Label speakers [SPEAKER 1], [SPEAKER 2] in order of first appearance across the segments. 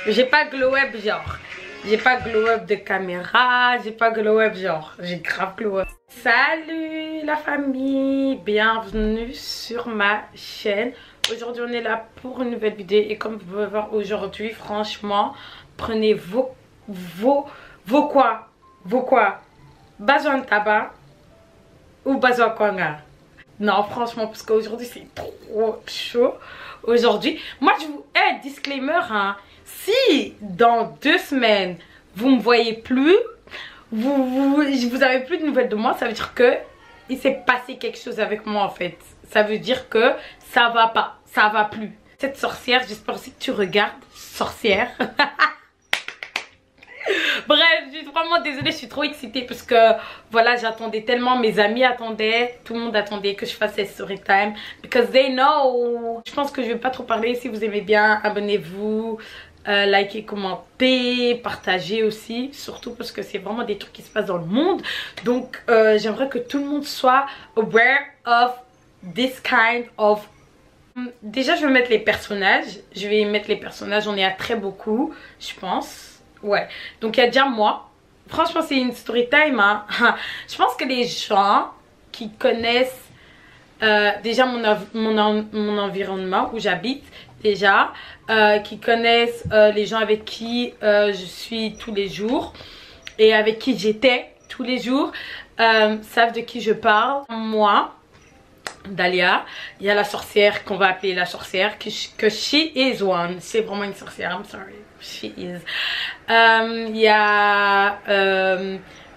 [SPEAKER 1] J'ai pas glow up genre. J'ai pas glow up de caméra. J'ai pas glow up genre. J'ai grave glow up. Salut la famille. Bienvenue sur ma chaîne. Aujourd'hui on est là pour une nouvelle vidéo. Et comme vous pouvez voir aujourd'hui, franchement, prenez vos quoi besoin de tabac ou besoin de quoi? Non, franchement, parce qu'aujourd'hui c'est trop chaud. Aujourd'hui, moi je vous disclaimer, hein. Si dans 2 semaines vous me voyez plus, vous avez plus de nouvelles de moi, ça veut dire que il s'est passé quelque chose avec moi en fait. Ça veut dire que ça va pas, ça va plus. Cette sorcière, j'espère aussi que tu regardes, sorcière. Bref, je suis vraiment désolée, je suis trop excitée parce que voilà, j'attendais tellement, mes amis attendaient, tout le monde attendait que je fasse ces story time because they know. Je pense que je vais pas trop parler. Si vous aimez bien, abonnez-vous, likez, commentez, partagez aussi, surtout parce que c'est vraiment des trucs qui se passent dans le monde. Donc j'aimerais que tout le monde soit aware of this kind of. Déjà je vais mettre les personnages, on est à très beaucoup, je pense. Ouais, donc il y a déjà moi. Franchement c'est une story time, hein. Je pense que les gens qui connaissent déjà mon environnement où j'habite, déjà qui connaissent les gens avec qui je suis tous les jours et avec qui j'étais tous les jours, savent de qui je parle. Moi, Dalia, il y a la sorcière qu'on va appeler la sorcière, que she is one. C'est vraiment une sorcière, I'm sorry, she is. Il y a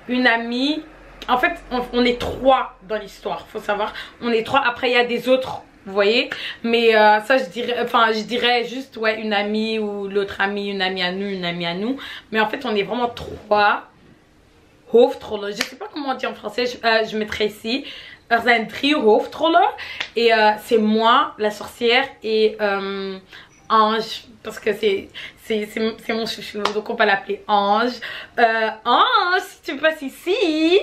[SPEAKER 1] une amie. En fait on est 3 dans l'histoire, faut savoir. On est 3, après il y a des autres, vous voyez. Mais ça je dirais juste ouais, une amie ou l'autre amie, une amie à nous, Mais en fait on est vraiment 3 hoofdrollen. Je sais pas comment on dit en français, je mettrai ici. Er zijn 3 hoofdrollen. Et c'est moi, la sorcière, et Ange, parce que c'est mon chouchou, donc on va l'appeler Ange. Ange, si tu passes ici.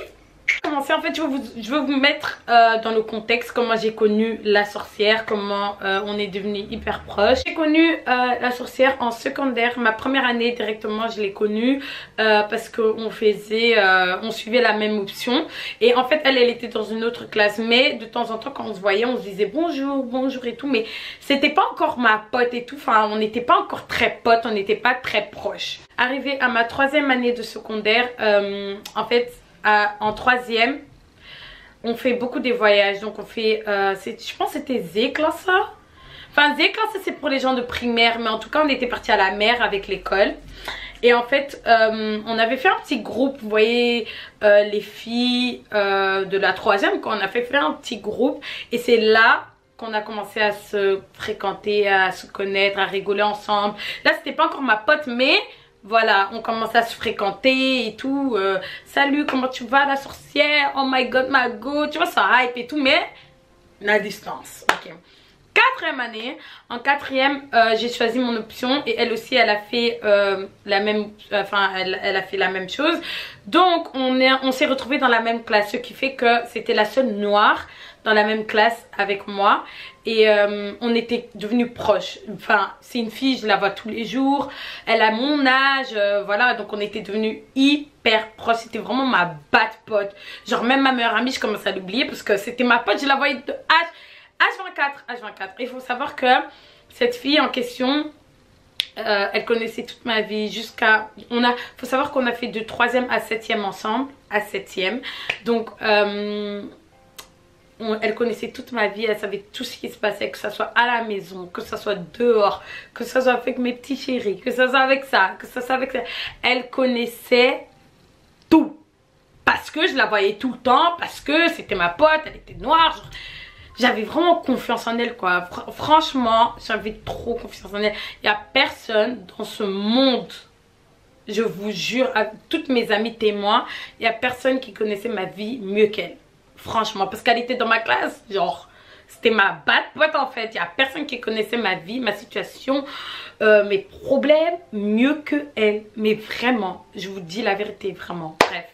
[SPEAKER 1] Commencer, en fait je veux vous mettre dans le contexte comment j'ai connu la sorcière, comment on est devenu hyper proches. J'ai connu la sorcière en secondaire, ma première année directement je l'ai connue parce qu'on on suivait la même option. Et en fait elle était dans une autre classe, mais de temps en temps quand on se voyait on se disait bonjour et tout, mais c'était pas encore ma pote et tout, enfin on n'était pas encore très potes, on n'était pas très proches. Arrivée à ma 3e année de secondaire, en fait en 3e on fait beaucoup des voyages, donc on fait je pense que c'était Z-classe. Enfin Z-classe c'est pour les gens de primaire, mais en tout cas on était parti à la mer avec l'école. Et en fait on avait fait un petit groupe, vous voyez, les filles de la 3e, quand on a fait un petit groupe. Et c'est là qu'on a commencé à se fréquenter, à se connaître, à rigoler ensemble. Là c'était pas encore ma pote, mais voilà, on commence à se fréquenter et tout. Salut, comment tu vas la sorcière? Oh my god, ma go. Tu vois, ça hype et tout, mais la distance. Ok. 4e année. En 4e, j'ai choisi mon option. Et elle aussi, elle a fait la même. Enfin, elle a fait la même chose. Donc, on s'est retrouvés dans la même classe. Ce qui fait que c'était la seule noire dans la même classe avec moi. Et on était devenus proches. Enfin c'est une fille, je la vois tous les jours, elle a mon âge, voilà, donc on était devenus hyper proches. C'était vraiment ma bad pote. Genre même ma meilleure amie je commence à l'oublier parce que c'était ma pote, je la voyais de H24. Il faut savoir que cette fille en question, elle connaissait toute ma vie jusqu'à... faut savoir qu'on a fait de 3e à 7e ensemble, à 7e. Donc elle connaissait toute ma vie, elle savait tout ce qui se passait, que ça soit à la maison, que ça soit dehors, que ça soit avec mes petits chéris, que ça soit avec ça, que ça soit avec ça. Elle connaissait tout. Parce que je la voyais tout le temps, parce que c'était ma pote, elle était noire. J'avais vraiment confiance en elle, quoi. Franchement, j'avais trop confiance en elle. Il n'y a personne dans ce monde, je vous jure, toutes mes amies témoins, il n'y a personne qui connaissait ma vie mieux qu'elle. Franchement, parce qu'elle était dans ma classe, genre, c'était ma bad pote en fait. Il n'y a personne qui connaissait ma vie, ma situation, mes problèmes mieux que elle. Mais vraiment, je vous dis la vérité, vraiment. Bref.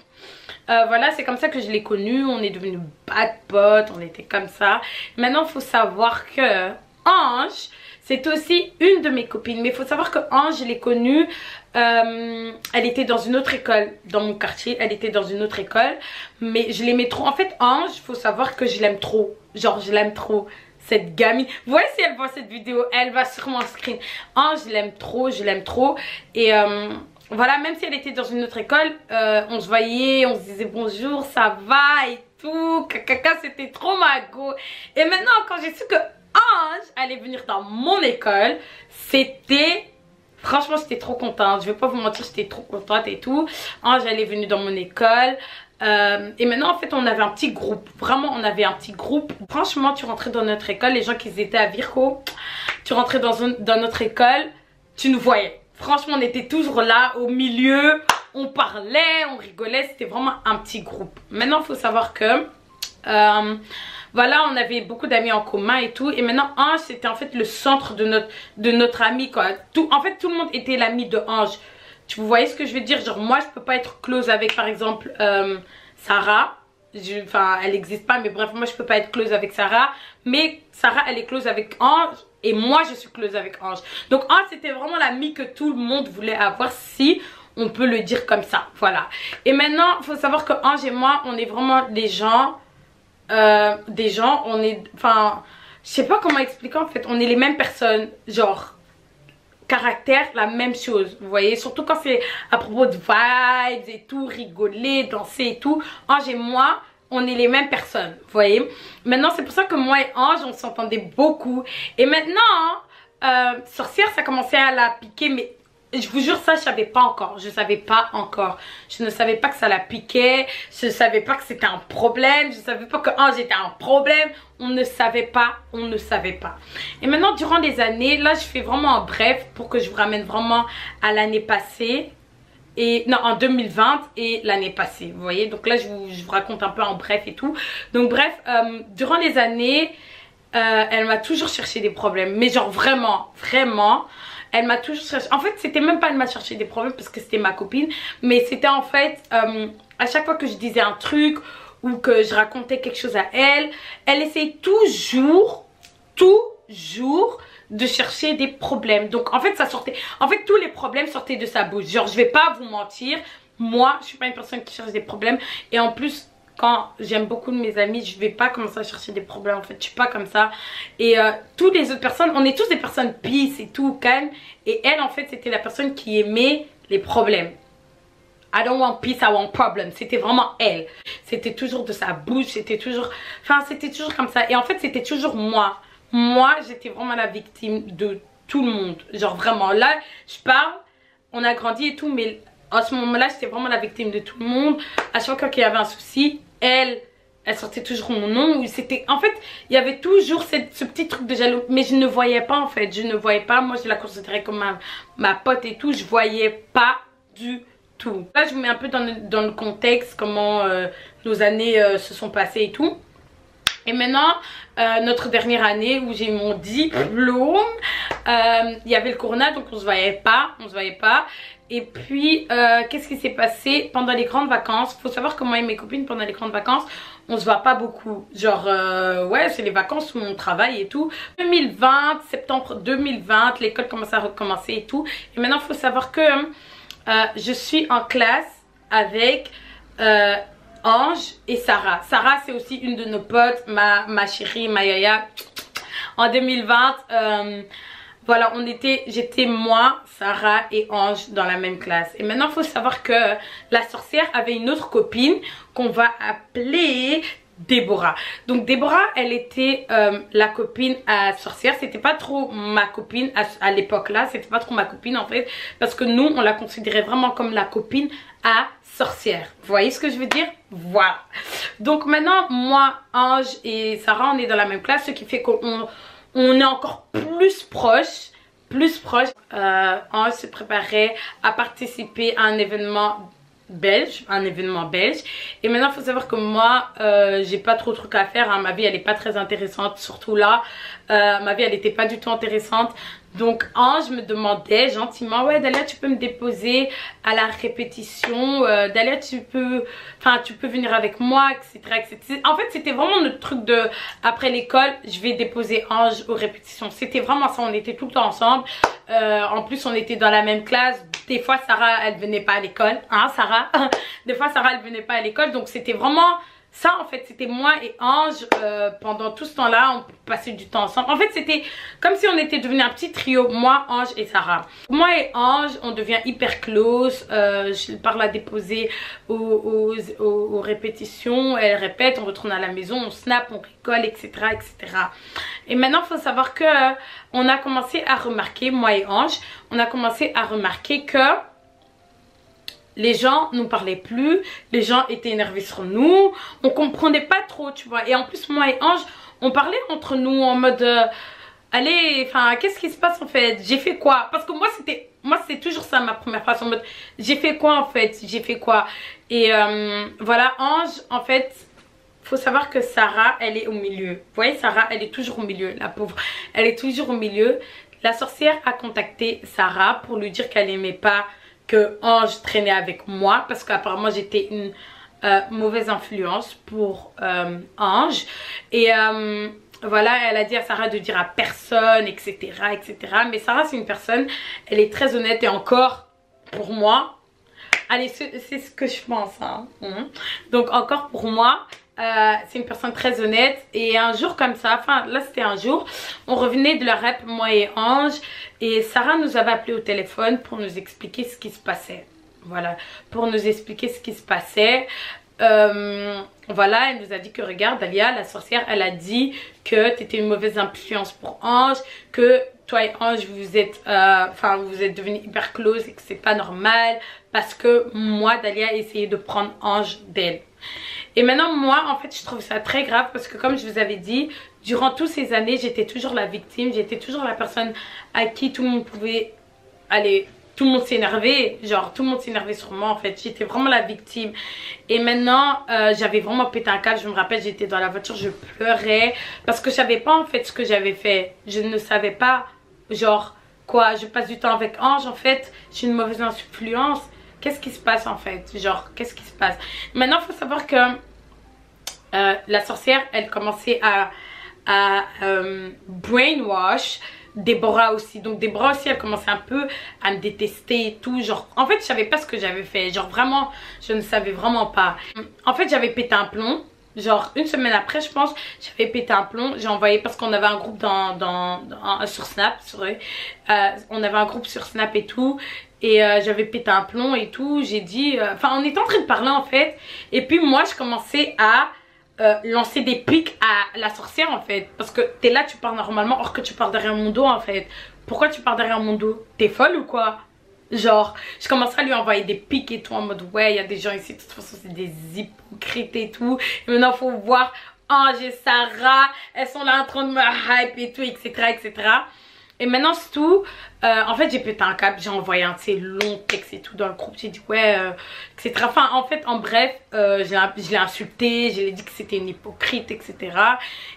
[SPEAKER 1] Voilà, c'est comme ça que je l'ai connu. On est devenus bad potes, on était comme ça. Maintenant, il faut savoir que Ange, c'est aussi une de mes copines. Mais il faut savoir que Ange, je l'ai connue, elle était dans une autre école dans mon quartier. Elle était dans une autre école. Mais je l'aimais trop. En fait, Ange, il faut savoir que je l'aime trop. Genre, je l'aime trop. Cette gamine. Vous voyez, si elle voit cette vidéo, elle va sûrement screen. Ange, je l'aime trop, je l'aime trop. Et voilà, même si elle était dans une autre école, on se voyait, on se disait bonjour, ça va et tout. Caca, c'était trop ma go. Et maintenant, quand j'ai su que Ange allait venir dans mon école, c'était... Franchement, j'étais trop contente. Je vais pas vous mentir, j'étais trop contente et tout. Ange, elle est venue dans mon école. Et maintenant, en fait, on avait un petit groupe. Vraiment, on avait un petit groupe. Franchement, tu rentrais dans notre école, les gens qui étaient à Virco, tu rentrais dans notre école, tu nous voyais. Franchement, on était toujours là, au milieu. On parlait, on rigolait. C'était vraiment un petit groupe. Maintenant, il faut savoir que... voilà, on avait beaucoup d'amis en commun et tout. Et maintenant, Ange, c'était en fait le centre de notre ami, quoi. En fait, tout le monde était l'ami de Ange. Vous voyez ce que je veux dire? Genre, moi, je peux pas être close avec, par exemple, Sarah. Enfin, elle n'existe pas, mais bref, moi, je peux pas être close avec Sarah. Mais Sarah, elle est close avec Ange. Et moi, je suis close avec Ange. Donc, Ange, c'était vraiment l'ami que tout le monde voulait avoir, si on peut le dire comme ça. Voilà. Et maintenant, il faut savoir que Ange et moi, on est vraiment des gens, on est... Enfin, je sais pas comment expliquer, en fait. On est les mêmes personnes, genre... caractère, la même chose, vous voyez, surtout quand c'est à propos de vibes et tout, rigoler, danser et tout. Ange et moi, on est les mêmes personnes, vous voyez. Maintenant, c'est pour ça que moi et Ange, on s'entendait beaucoup. Et maintenant, Sorcière, ça commençait à la piquer, mais je vous jure, ça, je savais pas encore. Je savais pas encore. Je ne savais pas que ça la piquait. Je ne savais pas que c'était un problème. Je ne savais pas que Ange était un problème. On ne savait pas. On ne savait pas. Et maintenant, durant les années, là, je fais vraiment en bref pour que je vous ramène vraiment à l'année passée. Et non, en 2020 et l'année passée. Vous voyez, donc là, je vous raconte un peu en bref et tout. Donc, bref, durant les années, elle m'a toujours cherché des problèmes. Mais genre, vraiment, vraiment. Elle m'a toujours cherché. En fait, c'était même pas elle m'a cherché des problèmes parce que c'était ma copine. Mais c'était en fait, à chaque fois que je disais un truc ou que je racontais quelque chose à elle, elle essayait toujours de chercher des problèmes. Donc en fait, ça sortait. En fait, tous les problèmes sortaient de sa bouche. Genre, je vais pas vous mentir. Moi, je suis pas une personne qui cherche des problèmes. Et en plus... quand j'aime beaucoup de mes amis, je vais pas commencer à chercher des problèmes, en fait, je suis pas comme ça. Et toutes les autres personnes, on est tous des personnes peace et tout, calme. Et elle, en fait, c'était la personne qui aimait les problèmes. I don't want peace, I want problem. C'était vraiment elle. C'était toujours de sa bouche, c'était toujours... Enfin, c'était toujours comme ça. Et en fait, c'était toujours moi. Moi, j'étais vraiment la victime de tout le monde. Genre, vraiment, là, je parle, on a grandi et tout, mais... en ce moment-là, j'étais vraiment la victime de tout le monde. À chaque fois qu'il y avait un souci, elle sortait toujours mon nom. C'était, en fait, il y avait toujours ce petit truc de jaloux. Mais je ne voyais pas, en fait. Je ne voyais pas. Moi, je la considérais comme ma pote et tout. Je voyais pas du tout. Là, je vous mets un peu dans le contexte, comment nos années se sont passées et tout. Et maintenant, notre dernière année où j'ai mon diplôme, il y avait le corona, donc on se voyait pas. Et puis, qu'est-ce qui s'est passé pendant les grandes vacances? Faut savoir que moi et mes copines, pendant les grandes vacances, on se voit pas beaucoup. Genre, ouais, c'est les vacances où on travaille et tout. 2020, septembre 2020, l'école commence à recommencer et tout. Et maintenant, faut savoir que je suis en classe avec Ange et Sarah. Sarah, c'est aussi une de nos potes, ma chérie, ma yaya. En 2020, voilà, j'étais moi, Sarah et Ange dans la même classe. Et maintenant, il faut savoir que la sorcière avait une autre copine qu'on va appeler Déborah. Donc Déborah, elle était la copine à sorcière. C'était pas trop ma copine à l'époque là. C'était pas trop ma copine en fait. Parce que nous, on la considérait vraiment comme la copine à sorcière. Vous voyez ce que je veux dire? Voilà. Donc maintenant, moi, Ange et Sarah, on est dans la même classe. Ce qui fait qu'on est encore plus proches. Ange se préparait à participer à un événement belge. Et maintenant, il faut savoir que moi, j'ai pas trop de trucs à faire. Hein. Ma vie, elle est pas très intéressante. Surtout là, ma vie, elle était pas du tout intéressante. Donc Ange me demandait gentiment, ouais Dalia tu peux me déposer à la répétition, Dalia tu peux venir avec moi, etc., etc. En fait c'était vraiment notre truc de, après l'école je vais déposer Ange aux répétitions. C'était vraiment ça, on était tout le temps ensemble. En plus on était dans la même classe. Des fois Sarah elle venait pas à l'école, hein Sarah. Des fois Sarah elle venait pas à l'école, donc c'était vraiment ça en fait, c'était moi et Ange pendant tout ce temps là, on passait du temps ensemble. En fait c'était comme si on était devenu un petit trio, moi, Ange et Sarah. Moi et Ange on devient hyper close, je pars la déposer aux répétitions, elle répète, on retourne à la maison, on snap, on rigole, etc., etc. Et maintenant il faut savoir que on a commencé à remarquer, moi et Ange, on a commencé à remarquer que les gens nous parlaient plus, les gens étaient énervés sur nous, on comprenait pas trop, tu vois. Et en plus, moi et Ange, on parlait entre nous en mode allez, enfin, qu'est-ce qui se passe en fait? J'ai fait quoi? Parce que moi, c'est toujours ça ma première phrase, en mode j'ai fait quoi en fait? J'ai fait quoi? Et voilà, Ange, en fait, faut savoir que Sarah, elle est au milieu. Vous voyez, Sarah, elle est toujours au milieu, la pauvre. Elle est toujours au milieu. La sorcière a contacté Sarah pour lui dire qu'elle aimait pas que Ange traînait avec moi parce qu'apparemment j'étais une mauvaise influence pour Ange. Et voilà, elle a dit à Sarah de dire à personne, etc., etc. Mais Sarah c'est une personne, elle est très honnête et encore pour moi, allez c'est ce que je pense, hein. Donc encore pour moi, c'est une personne très honnête. Et un jour comme ça, enfin là c'était un jour, on revenait de la rep, moi et Ange, et Sarah nous avait appelé au téléphone pour nous expliquer ce qui se passait. Voilà, pour nous expliquer ce qui se passait. Voilà, elle nous a dit que regarde Dalia, la sorcière, elle a dit que tu étais une mauvaise influence pour Ange, que toi et Ange vous êtes devenus hyper close et que c'est pas normal parce que moi Dalia a essayé de prendre Ange d'elle. Et maintenant moi en fait je trouve ça très grave parce que comme je vous avais dit, durant toutes ces années j'étais toujours la victime, j'étais toujours la personne à qui tout le monde pouvait aller, tout le monde s'énervait, genre tout le monde s'énervait sur moi en fait, j'étais vraiment la victime. Et maintenant j'avais vraiment pété un câble, je me rappelle j'étais dans la voiture, je pleurais parce que je savais pas en fait ce que j'avais fait, je ne savais pas genre quoi, je passe du temps avec Ange en fait, je suis une mauvaise influence. Qu'est-ce qui se passe en fait? Genre, qu'est-ce qui se passe? Maintenant, il faut savoir que la sorcière, elle commençait à brainwash Déborah aussi. Donc Déborah aussi, elle commençait un peu à me détester et tout. Genre, en fait, je savais pas ce que j'avais fait. Genre, vraiment, je ne savais vraiment pas. En fait, j'avais pété un plomb. Genre, une semaine après, je pense, j'avais pété un plomb. J'ai envoyé, parce qu'on avait un groupe sur Snap. On avait un groupe sur Snap et tout. Et j'avais pété un plomb et tout. J'ai dit, enfin on était en train de parler en fait. Et puis moi je commençais à lancer des pics à la sorcière en fait. Parce que t'es là, tu parles normalement, or que tu parles derrière mon dos en fait. Pourquoi tu parles derrière mon dos? T'es folle ou quoi? Genre je commençais à lui envoyer des pics et tout en mode ouais il y a des gens ici de toute façon c'est des hypocrites et tout. Et maintenant faut voir Ange et Sarah, elles sont là en train de me hype et tout, etc., etc. Et maintenant c'est tout, en fait j'ai pété un câble, j'ai envoyé un de ces longs textes et tout dans le groupe, j'ai dit ouais, etc. Enfin en fait en bref, je l'ai insulté, je lui ai dit que c'était une hypocrite, etc.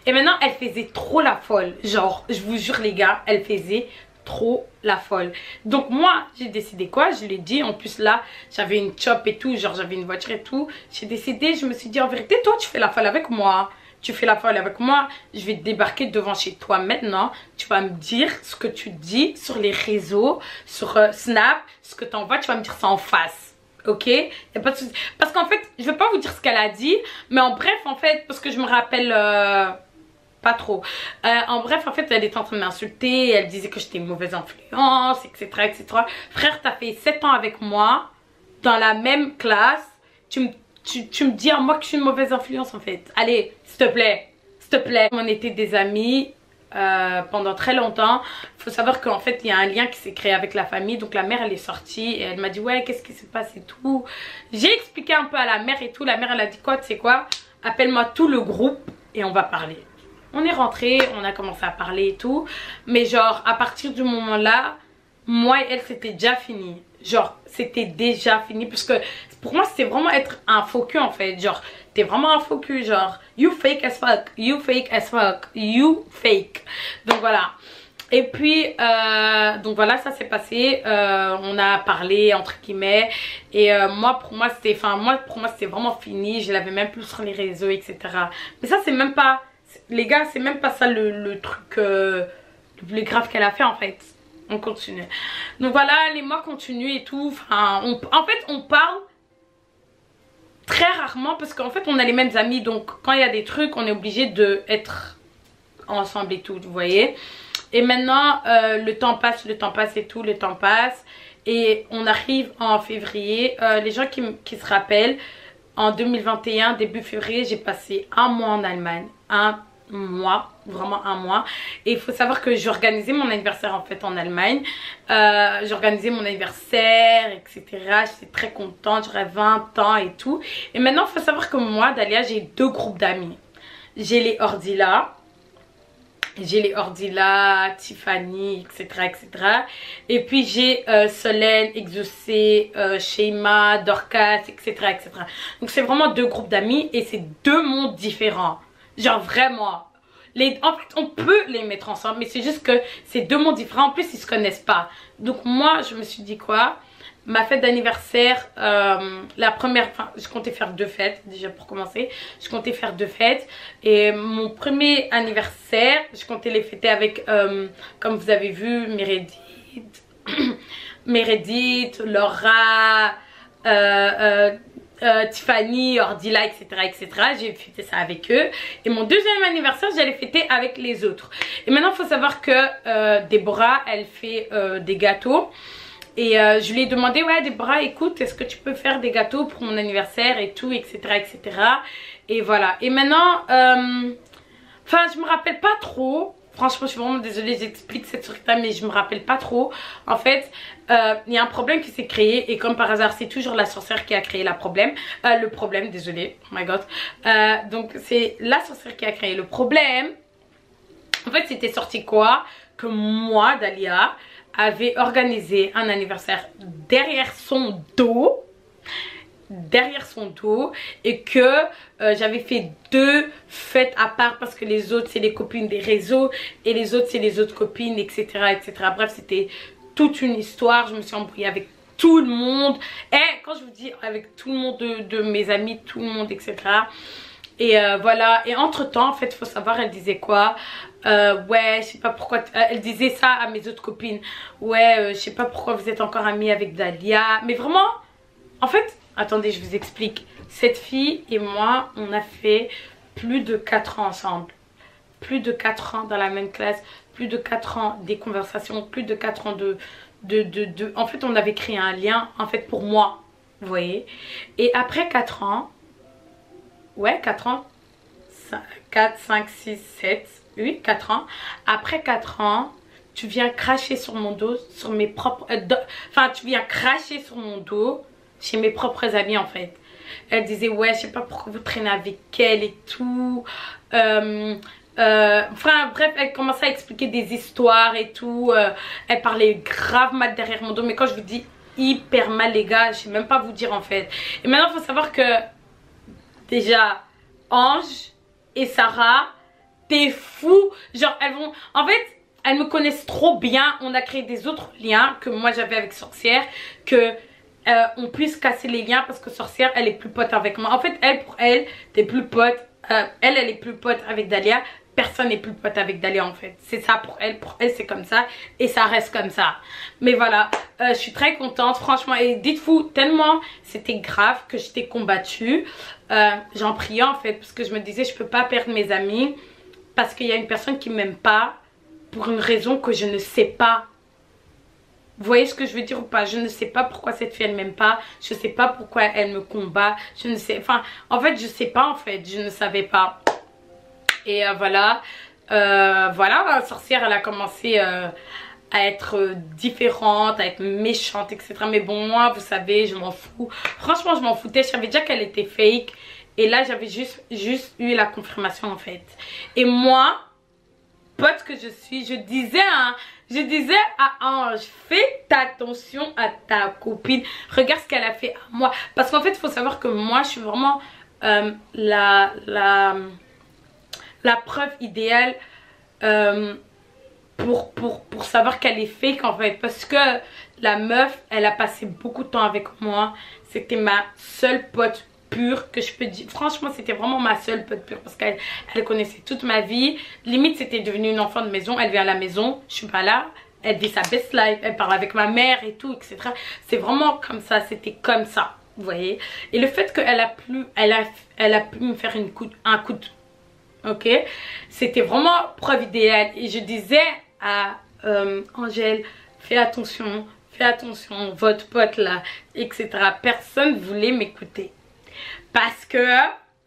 [SPEAKER 1] Et maintenant elle faisait trop la folle, genre je vous jure les gars, elle faisait trop la folle. Donc moi j'ai décidé quoi, je l'ai dit, en plus là j'avais une chop et tout, genre j'avais une voiture et tout. J'ai décidé, je me suis dit en vérité toi tu fais la folle avec moi. Tu fais la folle avec moi, je vais débarquer devant chez toi maintenant. Tu vas me dire ce que tu dis sur les réseaux, sur Snap, ce que tu envoies, tu vas me dire ça en face. Ok? Y a pas de souci. Parce qu'en fait, je vais pas vous dire ce qu'elle a dit, mais en bref, en fait, parce que je me rappelle pas trop. En bref, en fait, elle était en train de m'insulter, elle disait que j'étais une mauvaise influence, etc., etc. Frère, t'as fait 7 ans avec moi, dans la même classe, tu me dis à moi que je suis une mauvaise influence en fait. Allez, s'il te plaît, s'il te plaît. On était des amis pendant très longtemps. Il faut savoir qu'en fait il y a un lien qui s'est créé avec la famille. Donc la mère elle est sortie et elle m'a dit ouais qu'est-ce qui se passe et tout. J'ai expliqué un peu à la mère et tout. La mère elle a dit quoi, tu sais quoi, appelle-moi tout le groupe et on va parler. On est rentré, on a commencé à parler et tout. Mais genre à partir du moment là, moi et elle c'était déjà fini. Genre c'était déjà fini parce que pour moi c'était vraiment être un faux cul en fait. Genre t'es vraiment un faux cul, genre you fake as fuck, you fake as fuck, you fake. Donc voilà. Et puis donc voilà, ça s'est passé, on a parlé entre guillemets, et moi pour moi c'était vraiment fini, je l'avais même plus sur les réseaux, etc. Mais ça c'est même pas, les gars, c'est même pas ça le truc le plus grave qu'elle a fait en fait. On continue. Donc voilà, les mois continuent et tout. Enfin, en fait on parle très rarement parce qu'en fait on a les mêmes amis, donc quand il y a des trucs on est obligé de être ensemble et tout, vous voyez. Et maintenant le temps passe et tout, le temps passe, et on arrive en février. Les gens qui se rappellent, en 2021 début février, j'ai passé un mois en Allemagne, un mois, vraiment un mois. Et il faut savoir que j'organisais mon anniversaire en fait en Allemagne, j'organisais mon anniversaire, etc. J'étais très contente, j'aurais 20 ans et tout. Et maintenant il faut savoir que moi, Dalia, j'ai deux groupes d'amis. J'ai les Ordila, Tiffany, etc., etc. Et puis j'ai Solène, Exaucé, Sheima, Dorcas, etc., etc. Donc c'est vraiment deux groupes d'amis et c'est deux mondes différents. Genre vraiment. En fait, on peut les mettre ensemble, mais c'est juste que c'est deux mondes différents. En plus, ils se connaissent pas. Donc moi, je me suis dit quoi? Ma fête d'anniversaire, la première, enfin je comptais faire deux fêtes déjà pour commencer. Je comptais faire deux fêtes. Et mon premier anniversaire, je comptais les fêter avec, comme vous avez vu, Meredith, Laura, Tiffany, Ordila, etc., etc. J'ai fêté ça avec eux. Et mon deuxième anniversaire, j'allais fêter avec les autres. Et maintenant, il faut savoir que Déborah, elle fait des gâteaux. Et je lui ai demandé, ouais Déborah, écoute, est-ce que tu peux faire des gâteaux pour mon anniversaire et tout, etc., etc. Et voilà. Et maintenant, enfin, je me rappelle pas trop. Franchement, je suis vraiment désolée, j'explique cette truc-là, mais je me rappelle pas trop. En fait, il y a un problème qui s'est créé, et comme par hasard, c'est toujours la sorcière qui a créé le problème, désolée, oh my god. Donc, c'est la sorcière qui a créé le problème. En fait, c'était sorti quoi? Que moi, Dalia, avait organisé un anniversaire derrière son dos, et que j'avais fait deux fêtes à part parce que les autres c'est les copines des réseaux et les autres c'est les autres copines, etc., etc. Bref, c'était toute une histoire. Je me suis embrouillée avec tout le monde, et quand je vous dis avec tout le monde de mes amis, tout le monde, etc. Et voilà. Et entre temps, en fait, il faut savoir, elle disait quoi? Ouais, je sais pas pourquoi. Elle disait ça à mes autres copines. Ouais, je sais pas pourquoi vous êtes encore amies avec Dalia. Mais vraiment, en fait, attendez, je vous explique. Cette fille et moi, on a fait plus de 4 ans ensemble. Plus de 4 ans dans la même classe. Plus de 4 ans des conversations. Plus de 4 ans En fait, on avait créé un lien, en fait, pour moi. Vous voyez? Et après 4 ans. Ouais, 4 ans. 4, 5, 6, 7, 8, 4 ans. Après 4 ans, tu viens cracher sur mon dos, sur mes propres... Enfin, tu viens cracher sur mon dos chez mes propres amis, en fait. Elle disait, ouais, je sais pas pourquoi vous traînez avec elle et tout. Enfin, bref, elle commençait à expliquer des histoires et tout. Elle parlait grave mal derrière mon dos. Mais quand je vous dis hyper mal, les gars, je sais même pas vous dire, en fait. Et maintenant, il faut savoir que... Déjà, Ange et Sarah, t'es fou. Genre, elles vont... En fait, elles me connaissent trop bien. On a créé des autres liens que moi j'avais avec Sorcière. Que on puisse casser les liens parce que Sorcière, elle est plus pote avec moi. En fait, elle, pour elle, t'es plus pote. Elle est plus pote avec Dalia. Personne n'est plus pote avec Dalia, en fait. C'est ça pour elle. Pour elle, c'est comme ça. Et ça reste comme ça. Mais voilà, je suis très contente, franchement. Et dites-vous, tellement c'était grave que j'étais combattue. J'en priais, en fait. Parce que je me disais, je peux pas perdre mes amis. Parce qu'il y a une personne qui m'aime pas. Pour une raison que je ne sais pas. Vous voyez ce que je veux dire ou pas? Je ne sais pas pourquoi cette fille, elle m'aime pas. Je sais pas pourquoi elle me combat. Je ne sais... Enfin, en fait, je sais pas, en fait. Je ne savais pas. Et voilà, voilà, Sorcière, elle a commencé à être différente, à être méchante, etc. Mais bon, moi, vous savez, je m'en fous. Franchement, je m'en foutais. Je savais déjà qu'elle était fake. Et là, j'avais juste eu la confirmation, en fait. Et moi, pote que je suis, je disais à Ange, fais attention à ta copine. Regarde ce qu'elle a fait à moi. Parce qu'en fait, il faut savoir que moi, je suis vraiment la preuve idéale pour savoir qu'elle est fake en fait. Parce que la meuf, elle a passé beaucoup de temps avec moi. C'était ma seule pote pure que je peux dire. Franchement, c'était vraiment ma seule pote pure parce qu'elle connaissait toute ma vie. Limite, c'était devenu une enfant de maison. Elle vient à la maison, je suis pas là. Elle vit sa best life, elle parle avec ma mère et tout, etc. C'est vraiment comme ça, c'était comme ça, vous voyez. Et le fait qu'elle a pu me faire un coup de... Ok, c'était vraiment preuve idéale. Et je disais à Angèle, fais attention, votre pote là, etc. Personne voulait m'écouter. Parce que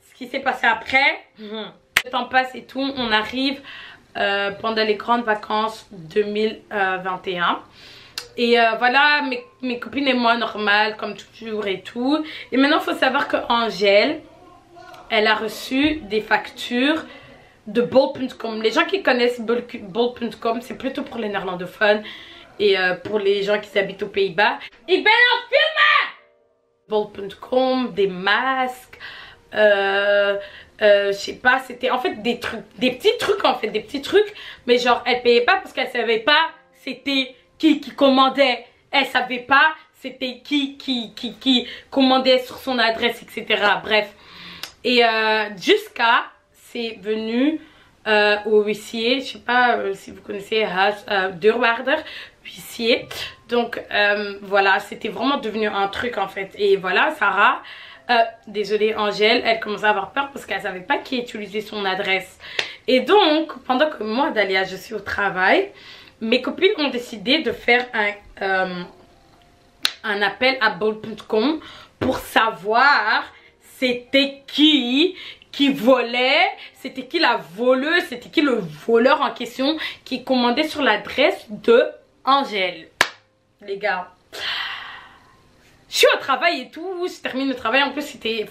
[SPEAKER 1] ce qui s'est passé après, le temps passe et tout, on arrive pendant les grandes vacances 2021. Et voilà, mes copines et moi, normal, comme toujours et tout. Et maintenant, il faut savoir que Angèle, elle a reçu des factures de Bol.com. Les gens qui connaissent Bol.com, c'est plutôt pour les néerlandophones et pour les gens qui habitent aux Pays-Bas. Ik ben aan het filmen! Bol.com, des masques, je sais pas, c'était en fait des petits trucs en fait, des petits trucs. Mais genre, elle payait pas parce qu'elle savait pas c'était qui commandait. Elle savait pas c'était qui commandait sur son adresse, etc. Bref. Et jusqu'à, c'est venu au huissier, je sais pas si vous connaissez Deurwaarder, huissier. Donc voilà, c'était vraiment devenu un truc en fait. Et voilà, Sarah, désolée Angèle, elle commençait à avoir peur parce qu'elle savait pas qui utilisait son adresse. Et donc, pendant que moi, Dalia, je suis au travail, mes copines ont décidé de faire un appel à Bol.com pour savoir c'était qui volait, c'était qui la voleuse, c'était qui le voleur en question qui commandait sur l'adresse de Angèle. Les gars, je suis au travail et tout, je termine le travail. En plus c'était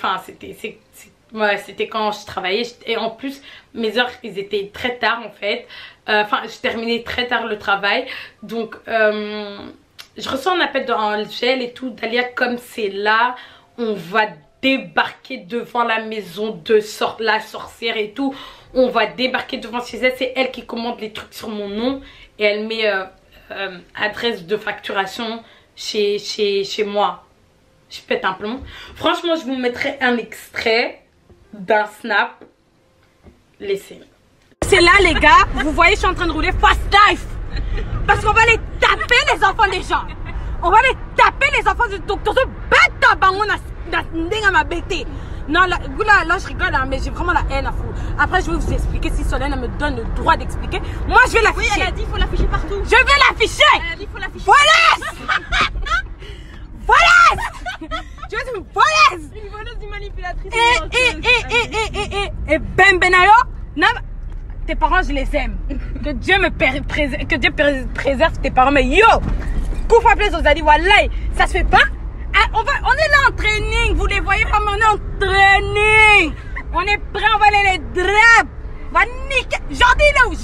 [SPEAKER 1] quand je travaillais et en plus mes heures ils étaient très tard en fait. Enfin je terminais très tard le travail. Donc je reçois un appel d'Angèle et tout. Dalia, comme c'est là, on va débarquer devant la maison de la sorcière et tout. On va débarquer devant chez elle. C'est elle qui commande les trucs sur mon nom. Et elle met adresse de facturation chez moi. Je pète un plomb. Franchement, je vous mettrai un extrait d'un snap. Laissez.
[SPEAKER 2] C'est là les gars, vous voyez je suis en train de rouler fast life. Parce qu'on va les taper les enfants des gens. On va les taper les enfants du docteur. Non, là je rigole, hein, mais j'ai vraiment la haine à fou. Après, je vais vous expliquer si Solène me donne le droit d'expliquer. Moi, je vais l'afficher.
[SPEAKER 3] Oui, elle a dit qu'il faut l'afficher partout.
[SPEAKER 2] Je vais l'afficher.
[SPEAKER 3] Elle a dit qu'il faut l'afficher.
[SPEAKER 2] Volaise. Volaise. Tu es une volaise.
[SPEAKER 3] Une voleuse, une manipulatrice.
[SPEAKER 2] Et Ben Benayo, non, tes parents, je les aime. Que Dieu préserve tes parents. Mais yo, Koufa Place, vous avez dit, voilà, ça se fait pas. On est là en training, vous les voyez pas, mais on est en training. On est prêt, on va aller les drap. On va niquer. Jordi là où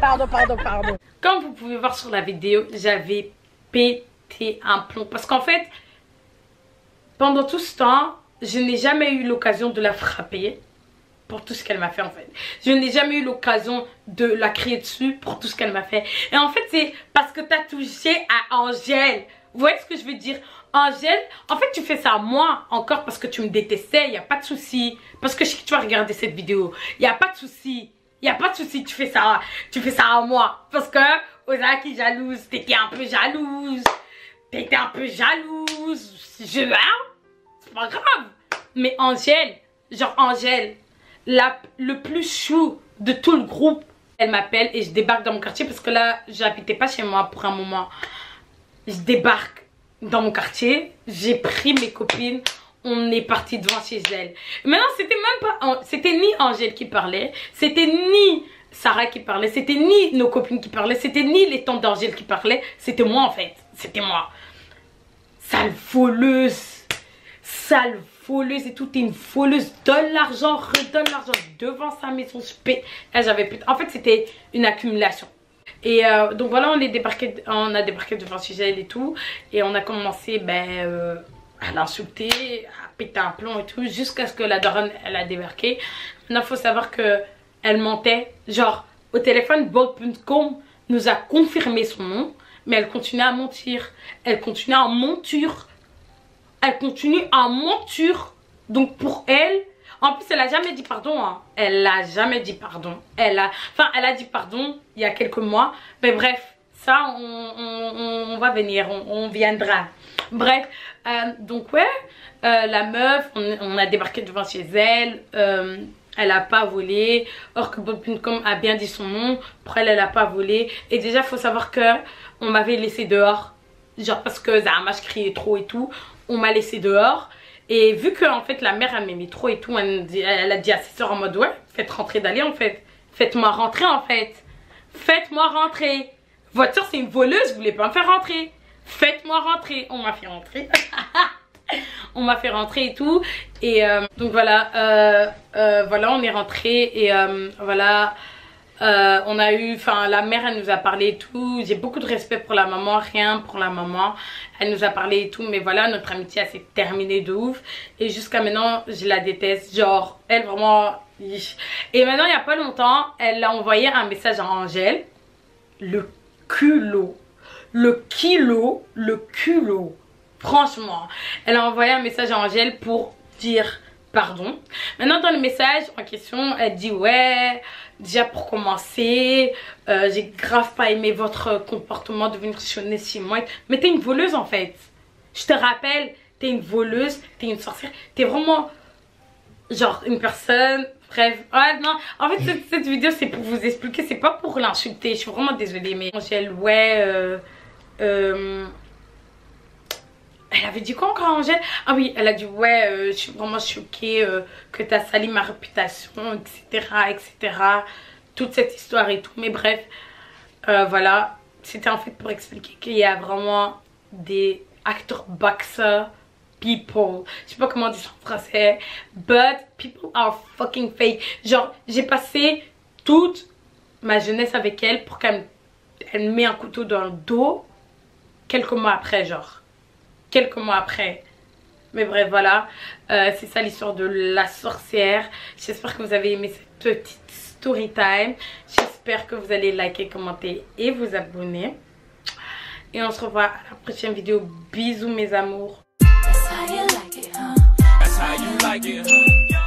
[SPEAKER 2] Pardon.
[SPEAKER 1] Comme vous pouvez voir sur la vidéo, j'avais pété un plomb. Parce qu'en fait, pendant tout ce temps, je n'ai jamais eu l'occasion de la frapper pour tout ce qu'elle m'a fait en fait. Je n'ai jamais eu l'occasion de la crier dessus pour tout ce qu'elle m'a fait. Et en fait, c'est parce que tu as touché à Angèle. Vous voyez ce que je veux dire? Angèle, en fait tu fais ça à moi encore parce que tu me détestais, il n'y a pas de souci. Parce que je sais que tu vas regarder cette vidéo, il n'y a pas de souci. Il n'y a pas de souci, tu fais ça à moi. Parce que Ozaki jalouse, t'étais un peu jalouse. C'est pas grave. Mais Angèle, le plus chou de tout le groupe, elle m'appelle et je débarque dans mon quartier parce que là, j'habitais pas chez moi pour un moment. Je débarque dans mon quartier, j'ai pris mes copines, on est parti devant chez elle. Maintenant, c'était même pas, c'était ni Angèle qui parlait, c'était ni Sarah qui parlait, c'était ni nos copines qui parlaient, c'était ni les tantes d'Angèle qui parlaient, c'était moi en fait, c'était moi. Sale voleuse et tout, t'es une voleuse, donne l'argent, redonne l'argent devant sa maison, en fait, c'était une accumulation. Et donc voilà, on a débarqué devant chez elle et tout. Et on a commencé à l'insulter, à péter un plomb et tout, jusqu'à ce que la daronne, elle a débarqué. Maintenant, il faut savoir que elle mentait. Genre, au téléphone, Bold.com nous a confirmé son nom, mais elle continue à mentir. Elle continue à mentir. Elle continue à mentir. Donc pour elle, en plus elle a jamais dit pardon. Hein. Elle a jamais dit pardon. Elle a dit pardon il y a quelques mois. Mais bref, ça on va venir, on viendra. Bref, donc ouais, la meuf, on a débarqué devant chez elle. Elle a pas volé, or que Bold.com a bien dit son nom. Pour elle, elle a pas volé. Et déjà, faut savoir que on m'avait laissé dehors, genre parce que Zahama je criais trop et tout. On m'a laissé dehors. Et vu que en fait la mère elle m'aimait trop et tout, elle a dit à ses soeurs en mode ouais, faites rentrer Dali en fait. Faites-moi rentrer en fait. Faites-moi rentrer. Votre soeur c'est une voleuse, vous voulez pas me faire rentrer. Faites-moi rentrer. On m'a fait rentrer. On m'a fait rentrer et tout. Et donc voilà, voilà on est rentré et voilà. On a eu, enfin la mère elle nous a parlé et tout. J'ai beaucoup de respect pour la maman, rien pour la maman. Elle nous a parlé et tout, mais voilà, notre amitié elle s'est terminée de ouf. Et jusqu'à maintenant je la déteste, genre elle vraiment. Et maintenant il y a pas longtemps, elle a envoyé un message à Angèle. Le culot, le culot. Franchement, elle a envoyé un message à Angèle pour dire pardon. Maintenant dans le message en question, elle dit ouais, déjà pour commencer, j'ai grave pas aimé votre comportement de venir chez moi. Mais t'es une voleuse en fait. Je te rappelle, t'es une voleuse, t'es une sorcière, t'es vraiment genre une personne. Bref, ouais, non, en fait cette vidéo c'est pour vous expliquer, c'est pas pour l'insulter, je suis vraiment désolée. Mais Angèle, ouais, elle avait dit quoi encore Angèle? Ah oui, elle a dit ouais, je suis vraiment choquée que t'as sali ma réputation, etc., etc. Toute cette histoire et tout. Mais bref, voilà. C'était en fait pour expliquer qu'il y a vraiment des actors boxers people. Je sais pas comment on dit ça en français. But people are fucking fake. Genre, j'ai passé toute ma jeunesse avec elle pour qu'elle me met un couteau dans le dos quelques mois après, genre. Quelques mois après. Mais bref, voilà. C'est ça l'histoire de la sorcière. J'espère que vous avez aimé cette petite story time. J'espère que vous allez liker, commenter et vous abonner. Et on se revoit à la prochaine vidéo. Bisous mes amours.
[SPEAKER 4] That's how you like it, huh? That's how you like it, huh?